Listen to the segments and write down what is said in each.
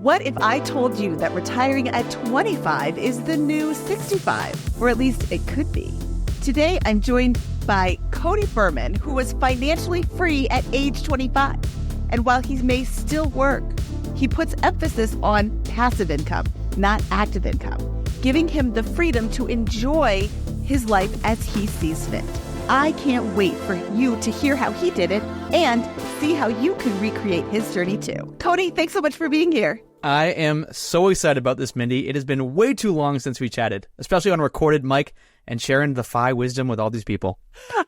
What if I told you that retiring at 25 is the new 65? Or at least it could be. Today, I'm joined by Cody Berman, who was financially free at age 25. And while he may still work, he puts emphasis on passive income, not active income, giving him the freedom to enjoy his life as he sees fit. I can't wait for you to hear how he did it and see how you can recreate his journey too. Cody, thanks so much for being here. I am so excited about this, Mindy. It has been way too long since we chatted, especially on a recorded mic and sharing the FI wisdom with all these people.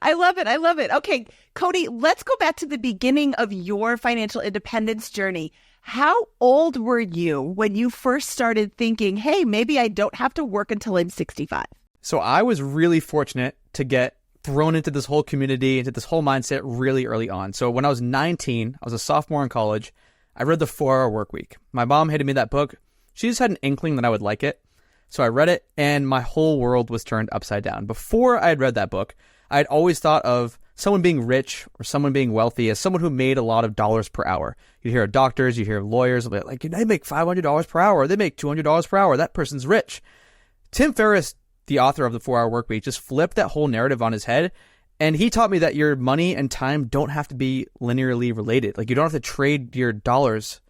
I love it. I love it. Okay, Cody, let's go back to the beginning of your financial independence journey. How old were you when you first started thinking, hey, maybe I don't have to work until I'm 65? So I was really fortunate to get thrown into this whole community, into this whole mindset really early on. So when I was 19, I was a sophomore in college. I read The 4-Hour Workweek. My mom handed me that book. She just had an inkling that I would like it. So I read it, and my whole world was turned upside down. Before I had read that book, I had always thought of someone being rich or someone being wealthy as someone who made a lot of dollars per hour. You hear of doctors, you hear of lawyers, like, they make $500 per hour, they make $200 per hour, that person's rich. Tim Ferriss, the author of The 4-Hour Workweek, just flipped that whole narrative on his head. And he taught me that your money and time don't have to be linearly related. Like, you don't have to trade your dollars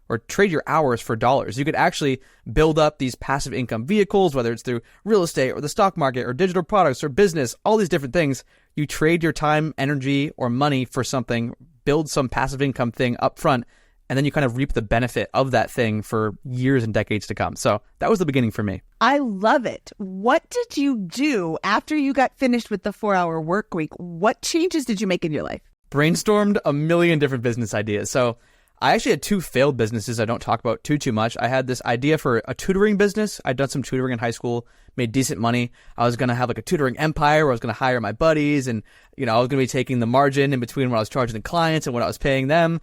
or trade your hours for dollars. You could actually build up these passive income vehicles, whether it's through real estate or the stock market or digital products or business, all these different things. You trade your time, energy, or money for something, build some passive income thing up front, and then you kind of reap the benefit of that thing for years and decades to come. So that was the beginning for me. I love it. What did you do after you got finished with the 4-Hour Workweek? What changes did you make in your life? Brainstormed a million different business ideas. So I actually had two failed businesses I don't talk about too much. I had this idea for a tutoring business. I'd done some tutoring in high school, made decent money. I was going to have like a tutoring empire where I was going to hire my buddies, and I was going to be taking the margin in between what I was charging the clients and what I was paying them.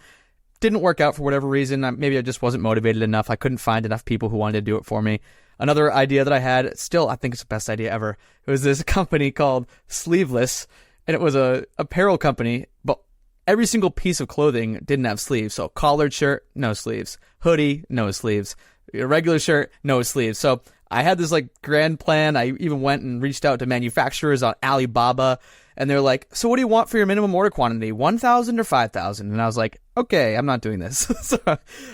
Didn't work out for whatever reason. Maybe I just wasn't motivated enough. I couldn't find enough people who wanted to do it for me. Another idea that I had, still I think it's the best idea ever, it was this company called Sleeveless, and it was a apparel company, but every single piece of clothing didn't have sleeves. So collared shirt, no sleeves. Hoodie, no sleeves. A regular shirt, no sleeves. So I had this like grand plan. I even went and reached out to manufacturers on Alibaba, and they're like, so what do you want for your minimum order quantity? 1,000 or 5,000? And I was like, okay, I'm not doing this.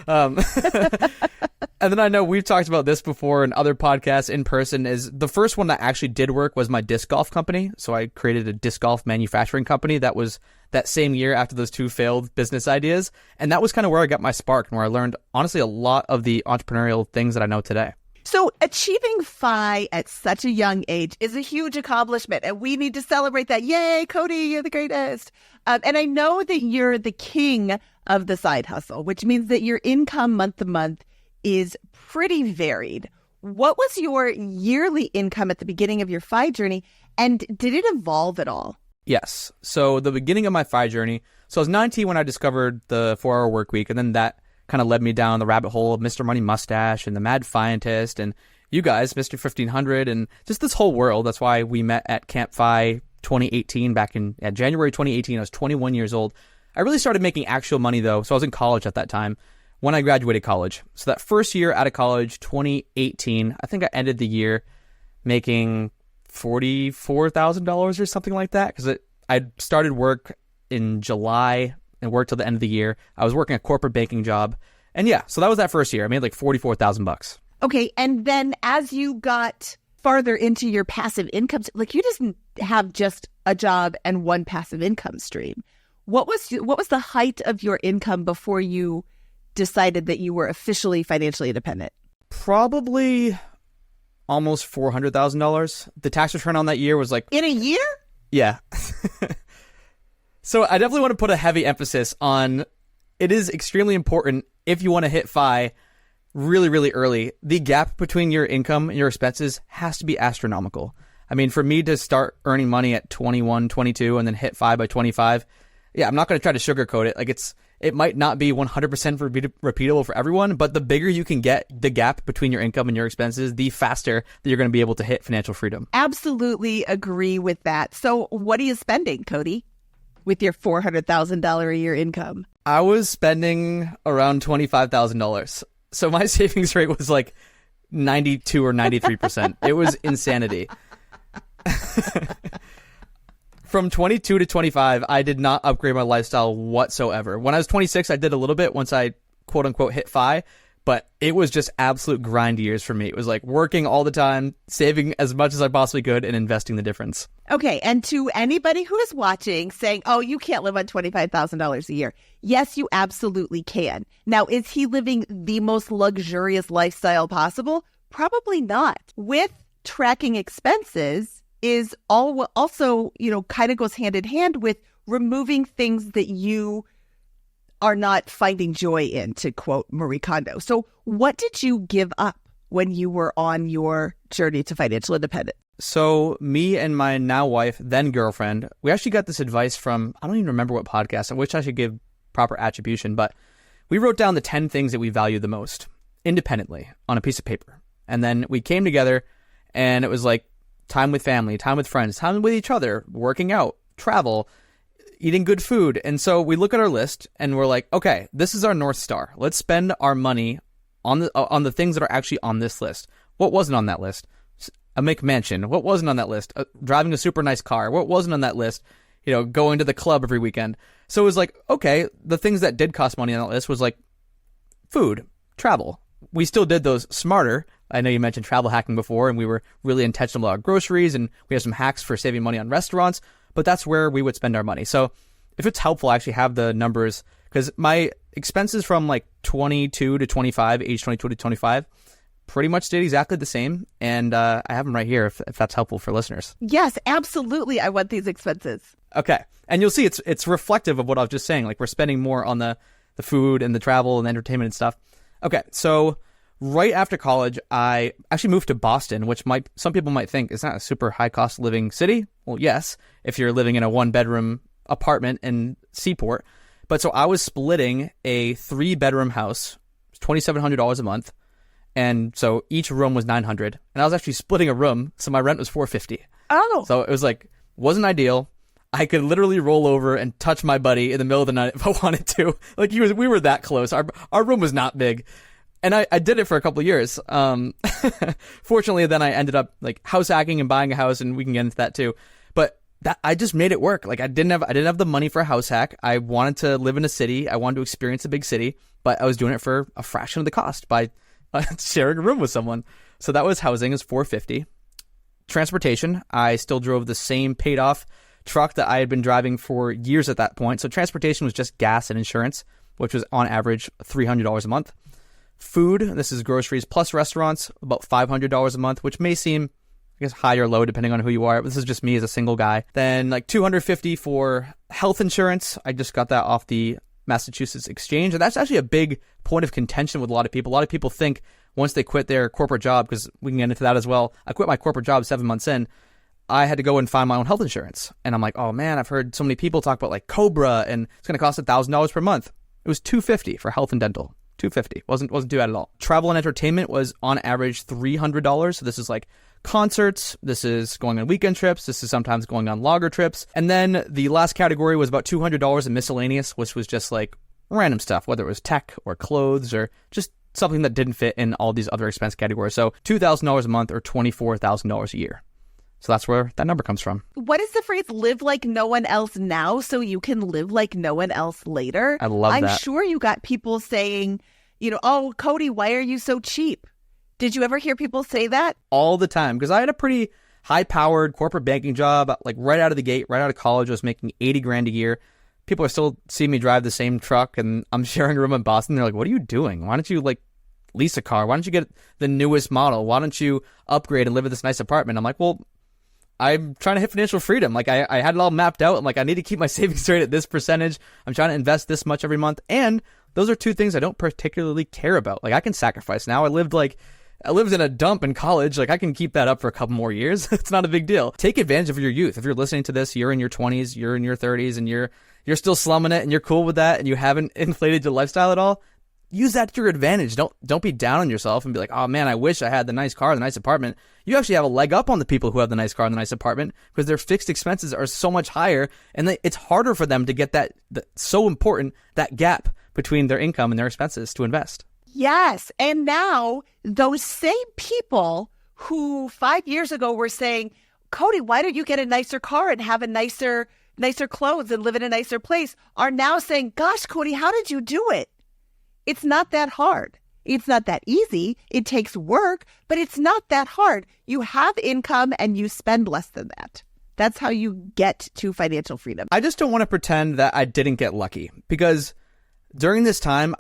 And then I know we've talked about this before in other podcasts in person, is the first one that actually did work was my disc golf company. So I created a disc golf manufacturing company that was that same year after those two failed business ideas. And that was kind of where I got my spark and where I learned, honestly, a lot of the entrepreneurial things that I know today. So achieving FI at such a young age is a huge accomplishment, and we need to celebrate that. Yay, Cody, you're the greatest. And I know that you're the king of the side hustle, which means that your income month to month is pretty varied. What was your yearly income at the beginning of your FI journey, and did it evolve at all? Yes. So the beginning of my FI journey, so I was 19 when I discovered the 4-Hour Workweek, and then that kind of led me down the rabbit hole of Mr. Money Mustache and the Mad Fientist and you guys, Mr. 1500, and just this whole world. That's why we met at Camp FI 2018 back in January 2018. I was 21 years old. I really started making actual money though. So I was in college at that time when I graduated college. So that first year out of college, 2018, I think I ended the year making $44,000 or something like that. Because I started work in July and worked till the end of the year. I was working a corporate banking job. And yeah, so that was that first year. I made like $44,000. Okay. And then as you got farther into your passive income, like you didn't have just a job and one passive income stream. What was the height of your income before you decided that you were officially financially independent? Probably almost $400,000. The tax return on that year was like... In a year? Yeah. So I definitely want to put a heavy emphasis on, it is extremely important if you want to hit FI really, really early. The gap between your income and your expenses has to be astronomical. I mean, for me to start earning money at 21, 22 and then hit FI by 25, yeah, I'm not going to try to sugarcoat it. Like it might not be 100% repeatable for everyone, but the bigger you can get the gap between your income and your expenses, the faster that you're going to be able to hit financial freedom. Absolutely agree with that. So what are you spending, Cody, with your $400,000 a year income? I was spending around $25,000. So my savings rate was like 92 or 93%. It was insanity. From 22 to 25, I did not upgrade my lifestyle whatsoever. When I was 26, I did a little bit once I quote unquote hit FI, but it was just absolute grind years for me. It was like working all the time, saving as much as I possibly could, and investing the difference. Okay, and to anybody who is watching saying, oh, you can't live on $25,000 a year. Yes, you absolutely can. Now, is he living the most luxurious lifestyle possible? Probably not. With tracking expenses is also, kind of goes hand in hand with removing things that you are not finding joy in, to quote Marie Kondo. So what did you give up when you were on your journey to financial independence? So me and my now wife, then girlfriend, we actually got this advice from, I don't even remember what podcast. I wish I should give proper attribution, but we wrote down the 10 things that we value the most independently on a piece of paper. And then we came together and it was like time with family, time with friends, time with each other, working out, travel, eating good food. And so we look at our list and we're like, okay, this is our North Star. Let's spend our money on the things that are actually on this list. What wasn't on that list? A McMansion. What wasn't on that list? Driving a super nice car. What wasn't on that list? Going to the club every weekend. So it was like, okay, the things that did cost money on that list was like food, travel. We still did those smarter. I know you mentioned travel hacking before, and we were really intentional about groceries, and we have some hacks for saving money on restaurants, but that's where we would spend our money. So if it's helpful, I actually have the numbers, because my expenses from like 22 to 25, age 22 to 25, pretty much stayed exactly the same. And I have them right here if that's helpful for listeners. Yes, absolutely. I want these expenses. Okay. And you'll see it's reflective of what I was just saying. Like we're spending more on the food and the travel and the entertainment and stuff. Okay. So right after college, I actually moved to Boston, which some people might think is not a super high cost of living city. Well, yes, if you're living in a 1-bedroom apartment in Seaport. But so I was splitting a 3-bedroom house, $2,700 a month. And so each room was $900, and I was actually splitting a room, so my rent was $450. Oh, so it was like wasn't ideal. I could literally roll over and touch my buddy in the middle of the night if I wanted to. Like we were that close. Our room was not big, and I did it for a couple of years. Fortunately, then I ended up like house hacking and buying a house, and we can get into that too. But that I just made it work. Like I didn't have the money for a house hack. I wanted to live in a city. I wanted to experience a big city, but I was doing it for a fraction of the cost by sharing a room with someone. So that was housing, is $450. Transportation, I still drove the same paid off truck that I had been driving for years at that point. So transportation was just gas and insurance, which was on average $300 a month. Food, this is groceries plus restaurants, about $500 a month, which may seem, I guess, high or low depending on who you are. This is just me as a single guy. Then like $250 for health insurance. I just got that off the Massachusetts Exchange. And that's actually a big point of contention with a lot of people. A lot of people think once they quit their corporate job, because we can get into that as well. I quit my corporate job 7 months in. I had to go and find my own health insurance. And I'm like, oh man, I've heard so many people talk about like Cobra and it's going to cost $1,000 per month. It was $250 for health and dental. $250. Wasn't too bad at all. Travel and entertainment was on average $300. So this is like concerts, this is going on weekend trips, this is sometimes going on longer trips. And then the last category was about $200 in miscellaneous, which was just like random stuff, whether it was tech or clothes or just something that didn't fit in all these other expense categories. So $2,000 a month or $24,000 a year. So that's where that number comes from. What is the phrase, live like no one else now so you can live like no one else later? I love that. I'm sure you got people saying, oh, Cody, why are you so cheap? Did you ever hear people say that? All the time, because I had a pretty high-powered corporate banking job, like right out of the gate, right out of college. I was making $80,000 a year. People are still seeing me drive the same truck, and I'm sharing a room in Boston. They're like, what are you doing? Why don't you like lease a car? Why don't you get the newest model? Why don't you upgrade and live in this nice apartment? I'm like, well, I'm trying to hit financial freedom. Like I had it all mapped out. I'm like, I need to keep my savings rate at this percentage. I'm trying to invest this much every month. And those are two things I don't particularly care about. Like I can sacrifice now. I lived in a dump in college. Like I can keep that up for a couple more years. It's not a big deal. Take advantage of your youth. If you're listening to this, you're in your 20s, you're in your 30s, and you're still slumming it and you're cool with that and you haven't inflated your lifestyle at all, use that to your advantage. Don't be down on yourself and be like, oh man, I wish I had the nice car, the nice apartment. You actually have a leg up on the people who have the nice car and the nice apartment because their fixed expenses are so much higher and it's harder for them to get that so important, that gap between their income and their expenses to invest. Yes. And now those same people who 5 years ago were saying, Cody, why don't you get a nicer car and have a nicer clothes and live in a nicer place, are now saying, gosh, Cody, how did you do it? It's not that hard. It's not that easy. It takes work, but it's not that hard. You have income and you spend less than that. That's how you get to financial freedom. I just don't want to pretend that I didn't get lucky, because during this time,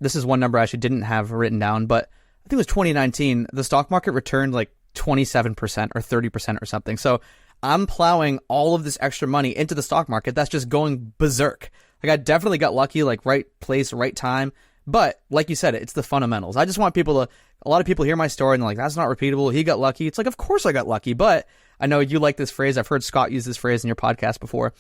this is one number I actually didn't have written down, but I think it was 2019, the stock market returned like 27% or 30% or something. So I'm plowing all of this extra money into the stock market that's just going berserk. Like, I definitely got lucky, like right place, right time. But like you said, it's the fundamentals. I just want people to, a lot of people hear my story and they're like, that's not repeatable. He got lucky. It's like, of course I got lucky. But I know you like this phrase. I've heard Scott use this phrase in your podcast before.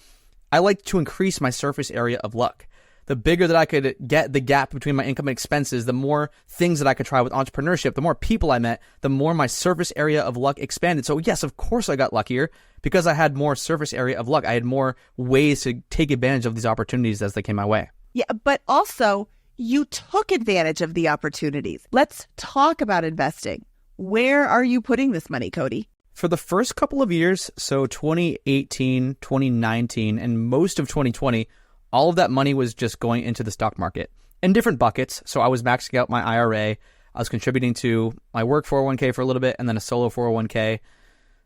I like to increase my surface area of luck. The bigger that I could get the gap between my income and expenses, the more things that I could try with entrepreneurship, the more people I met, the more my surface area of luck expanded. So yes, of course I got luckier because I had more surface area of luck. I had more ways to take advantage of these opportunities as they came my way. Yeah, but also you took advantage of the opportunities. Let's talk about investing. Where are you putting this money, Cody? For the first couple of years, so 2018, 2019, and most of 2020, all of that money was just going into the stock market in different buckets. So I was maxing out my IRA. I was contributing to my work 401k for a little bit and then a solo 401k.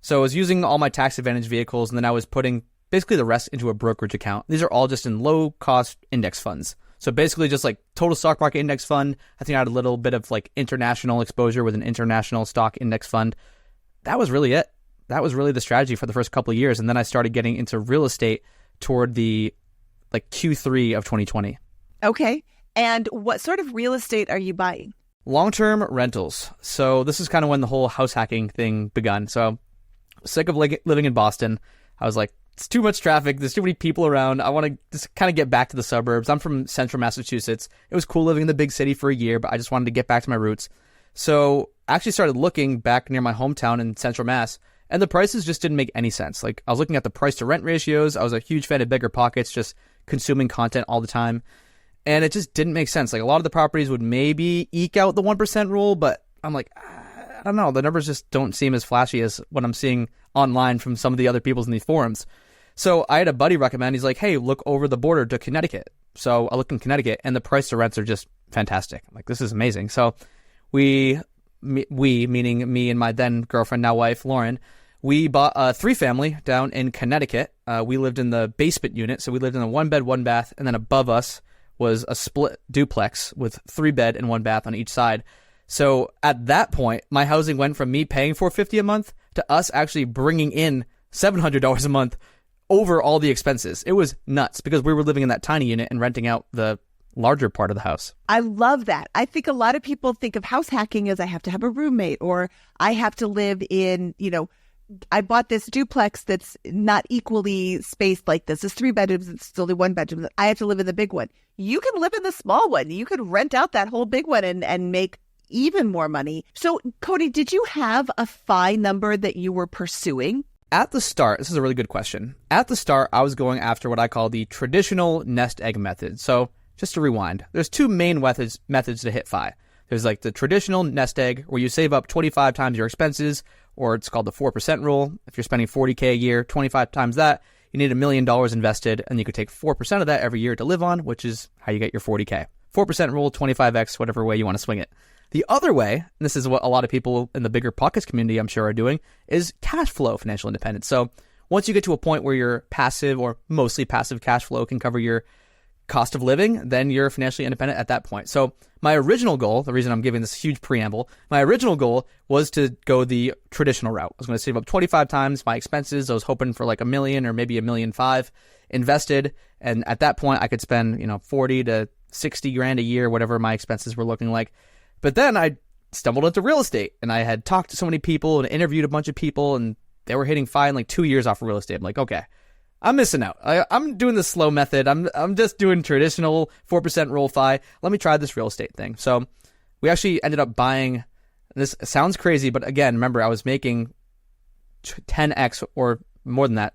So I was using all my tax advantage vehicles, and then I was putting basically the rest into a brokerage account. These are all just in low cost index funds. So basically just like total stock market index fund. I think I had a little bit of like international exposure with an international stock index fund. That was really it. That was really the strategy for the first couple of years. And then I started getting into real estate toward the like Q3 of 2020. Okay. And what sort of real estate are you buying? Long-term rentals. So this is kind of when the whole house hacking thing begun. So sick of living in Boston. I was like, it's too much traffic. There's too many people around. I want to just kind of get back to the suburbs. I'm from central Massachusetts. It was cool living in the big city for a year, but I just wanted to get back to my roots. So I actually started looking back near my hometown in central Mass, and the prices just didn't make any sense. Like, I was looking at the price to rent ratios. I was a huge fan of BiggerPockets, just consuming content all the time. And it just didn't make sense. Like, a lot of the properties would maybe eke out the 1% rule, but I'm like, I don't know. The numbers just don't seem as flashy as what I'm seeing online from some of the other people's in these forums. So I had a buddy recommend, he's like, hey, look over the border to Connecticut. So I looked in Connecticut, and the price to rents are just fantastic. I'm like, this is amazing. So we, meaning me and my then girlfriend, now wife, Lauren, we bought a 3-family down in Connecticut. We lived in the basement unit. So we lived in a 1-bed, 1-bath, and then above us was a split duplex with 3-bed and 1-bath on each side. So at that point, my housing went from me paying $450 a month to us actually bringing in $700 a month over all the expenses. It was nuts because we were living in that tiny unit and renting out the larger part of the house. I love that. I think a lot of people think of house hacking as I have to have a roommate, or I have to live in, I bought this duplex that's not equally spaced like this. It's 3 bedrooms. It's still the 1 bedroom. I have to live in the big one. You can live in the small one. You could rent out that whole big one and make even more money. So, Cody, did you have a FI number that you were pursuing? At the start, this is a really good question. At the start, I was going after what I call the traditional nest egg method. So just to rewind, there's 2 main methods to hit FI. There's like the traditional nest egg where you save up 25 times your expenses, or it's called the 4% rule. If you're spending $40K a year, 25 times that, you need $1 million invested, and you could take 4% of that every year to live on, which is how you get your 40K. 4% rule, 25x, whatever way you want to swing it. The other way, and this is what a lot of people in the BiggerPockets community I'm sure are doing, is cash flow financial independence. So once you get to a point where your passive or mostly passive cash flow can cover your cost of living, then you're financially independent at that point. So my original goal, the reason I'm giving this huge preamble, my original goal was to go the traditional route. I was going to save up 25 times my expenses. I was hoping for like $1 million or maybe $1.5 million invested. And at that point I could spend, 40 to 60 grand a year, whatever my expenses were looking like. But then I stumbled into real estate, and I had talked to so many people and interviewed a bunch of people, and they were hitting FI in like 2 years off of real estate. I'm like, okay, I'm missing out. I'm doing the slow method. I'm just doing traditional 4% roll FI. Let me try this real estate thing. So we actually ended up buying, this sounds crazy, but again, remember I was making 10x or more than that,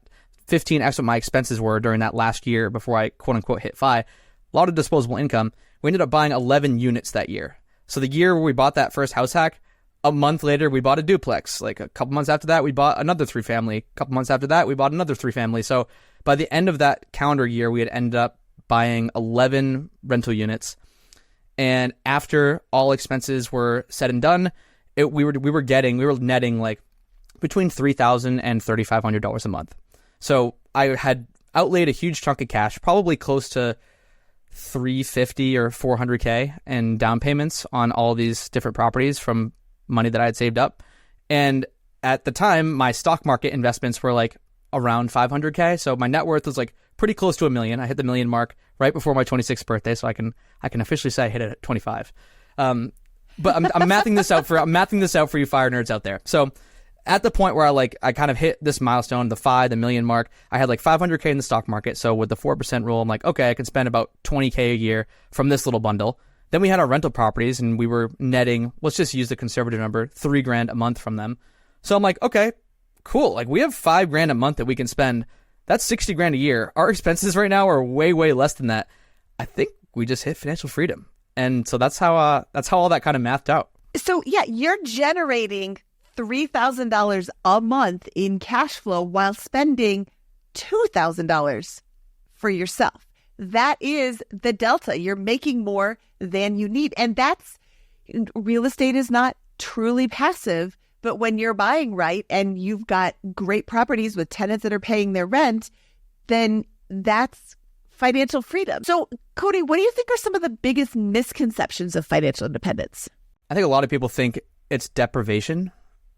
15x what my expenses were during that last year before I quote unquote hit FI. A lot of disposable income. We ended up buying 11 units that year. So the year where we bought that first house hack, a month later, we bought a duplex. Like a couple months after that, we bought another 3-family. A couple months after that, we bought another 3-family. So by the end of that calendar year, we had ended up buying 11 rental units. And after all expenses were said and done, we were netting like between $3,000 and $3,500 a month. So I had outlaid a huge chunk of cash, probably close to $350 or $400K in down payments on all these different properties from money that I had saved up. And at the time, my stock market investments were like around $500K. So my net worth was like pretty close to $1 million. I hit the $1 million mark right before my 26th birthday. So I can officially say I hit it at 25. But I'm mathing this out for you fire nerds out there. So at the point where I kind of hit this milestone, the $1 million mark, I had like $500K in the stock market. So with the 4% rule, I'm like, okay, I can spend about $20K a year from this little bundle. Then we had our rental properties and we were netting, let's just use the conservative number, $3,000 a month from them. So I'm like, okay, cool. Like we have $5,000 a month that we can spend. That's $60,000 a year. Our expenses right now are way, way less than that. I think we just hit financial freedom. And so that's how all that kind of mathed out. So yeah, you're generating $3,000 a month in cash flow while spending $2,000 for yourself. That is the delta. You're making more than you need. And real estate is not truly passive, but when you're buying right and you've got great properties with tenants that are paying their rent, then that's financial freedom. So, Cody, what do you think are some of the biggest misconceptions of financial independence? I think a lot of people think it's deprivation,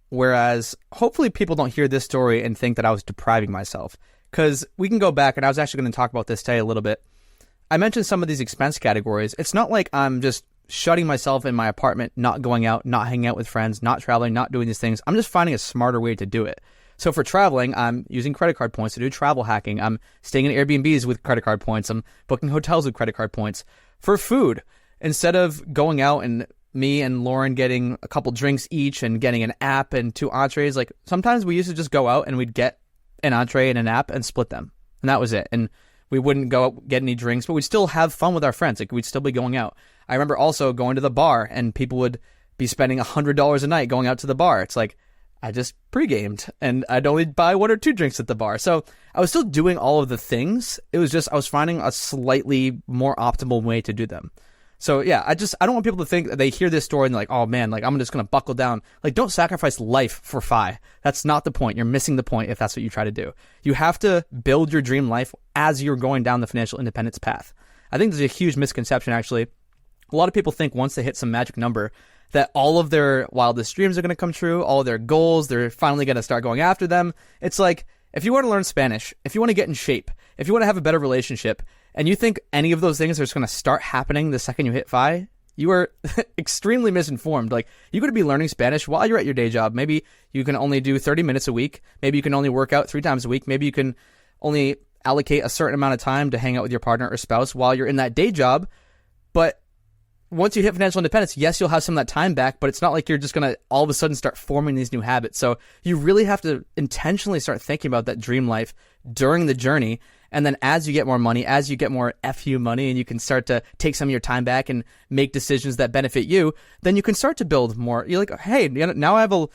whereas hopefully people don't hear this story and think that I was depriving myself. Because we can go back, and I was actually going to talk about this today a little bit. I mentioned some of these expense categories. It's not like I'm just shutting myself in my apartment, not going out, not hanging out with friends, not traveling, not doing these things. I'm just finding a smarter way to do it. So for traveling, I'm using credit card points to do travel hacking. I'm staying in Airbnbs with credit card points. I'm booking hotels with credit card points. For food, instead of going out and me and Lauren getting a couple drinks each and getting an app and 2 entrees, like sometimes we used to just go out and we'd get an entree and an app and split them. And that was it. And we wouldn't go out, get any drinks, but we'd still have fun with our friends. Like we'd still be going out. I remember also going to the bar and people would be spending $100 a night going out to the bar. It's like, I just pre-gamed and I'd only buy 1 or 2 drinks at the bar. So I was still doing all of the things. It was just, I was finding a slightly more optimal way to do them. So yeah, I don't want people to think that they hear this story and they're like, oh man, like I'm just going to buckle down. Like don't sacrifice life for FI. That's not the point. You're missing the point if that's what you try to do. You have to build your dream life as you're going down the financial independence path. I think there's a huge misconception actually. A lot of people think once they hit some magic number that all of their wildest dreams are going to come true, all of their goals, they're finally going to start going after them. It's like, if you want to learn Spanish, if you want to get in shape, if you want to have a better relationship, and you think any of those things are just going to start happening the second you hit FI, you are extremely misinformed. Like, you could be learning Spanish while you're at your day job. Maybe you can only do 30 minutes a week. Maybe you can only work out 3 times a week. Maybe you can only allocate a certain amount of time to hang out with your partner or spouse while you're in that day job. But once you hit financial independence, yes, you'll have some of that time back, but it's not like you're just going to all of a sudden start forming these new habits. So you really have to intentionally start thinking about that dream life during the journey. And then as you get more money, as you get more FU money, and you can start to take some of your time back and make decisions that benefit you, then you can start to build more. You're like, hey, now I have a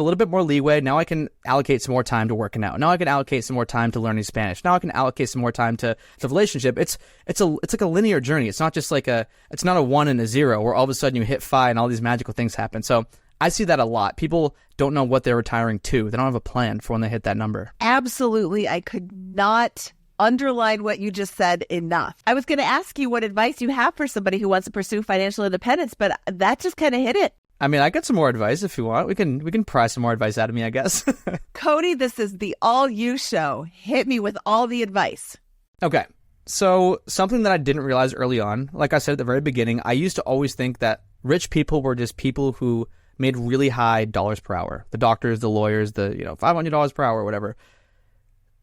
little bit more leeway. Now I can allocate some more time to working out. Now I can allocate some more time to learning Spanish. Now I can allocate some more time to the relationship. It's like a linear journey. It's not just like it's not a 1 and a 0 where all of a sudden you hit FI and all these magical things happen. So I see that a lot. People don't know what they're retiring to. They don't have a plan for when they hit that number. Absolutely. I could not underline what you just said enough. I was going to ask you what advice you have for somebody who wants to pursue financial independence, but that just kind of hit it. I mean, I got some more advice if you want. We can pry some more advice out of me, I guess. Cody, this is the all you show. Hit me with all the advice. Okay. So something that I didn't realize early on, like I said at the very beginning, I used to always think that rich people were just people who made really high dollars per hour. The doctors, the lawyers, the $500 per hour, whatever.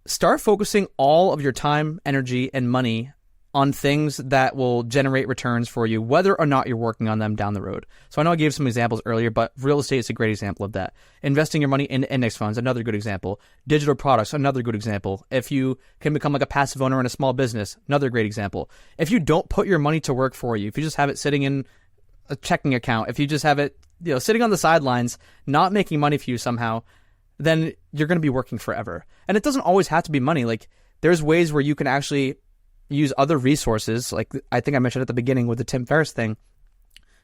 Start focusing all of your time, energy, and money on things that will generate returns for you, whether or not you're working on them down the road. So I know I gave some examples earlier, but real estate is a great example of that. Investing your money in index funds, another good example. Digital products, another good example. If you can become like a passive owner in a small business, another great example. If you don't put your money to work for you, if you just have it sitting in a checking account, if you just have it, sitting on the sidelines, not making money for you somehow, then you're going to be working forever. And it doesn't always have to be money. Like, there's ways where you can actually use other resources. Like I think I mentioned at the beginning with the Tim Ferriss thing,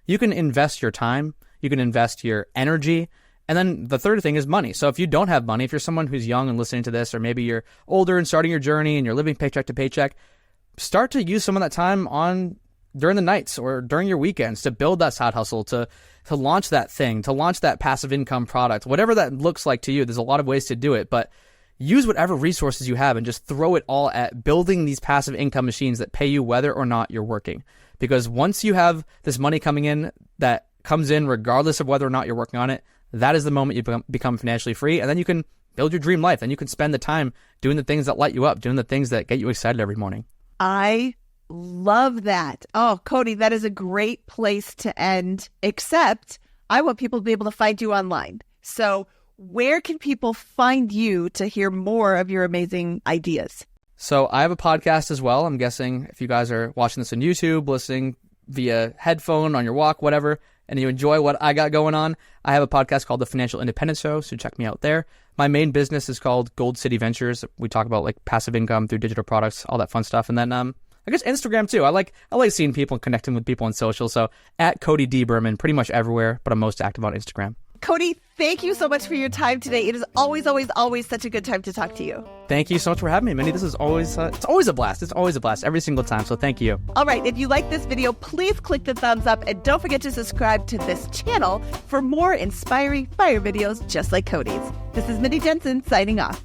you can invest your time, you can invest your energy. And then the third thing is money. So if you don't have money, if you're someone who's young and listening to this, or maybe you're older and starting your journey and you're living paycheck to paycheck, start to use some of that time during the nights or during your weekends to build that side hustle, to launch that thing, to launch that passive income product, whatever that looks like to you. There's a lot of ways to do it, but use whatever resources you have and just throw it all at building these passive income machines that pay you whether or not you're working. Because once you have this money coming in that comes in regardless of whether or not you're working on it, that is the moment you become financially free. And then you can build your dream life. And you can spend the time doing the things that light you up, doing the things that get you excited every morning. I love that. Oh, Cody, that is a great place to end, except I want people to be able to find you online. So where can people find you to hear more of your amazing ideas? So I have a podcast as well. I'm guessing if you guys are watching this on YouTube, listening via headphone, on your walk, whatever, and you enjoy what I got going on, I have a podcast called The Financial Independence Show, so check me out there. My main business is called Gold City Ventures. We talk about like passive income through digital products, all that fun stuff. And then I guess Instagram too. I like seeing people and connecting with people on social. So at Cody D Berman, pretty much everywhere, but I'm most active on Instagram. Cody, thank you so much for your time today. It is always, always, always such a good time to talk to you. Thank you so much for having me, Mindy. This is always, it's always a blast. It's always a blast every single time. So thank you. All right. If you like this video, please click the thumbs up and don't forget to subscribe to this channel for more inspiring fire videos just like Cody's. This is Mindy Jensen signing off.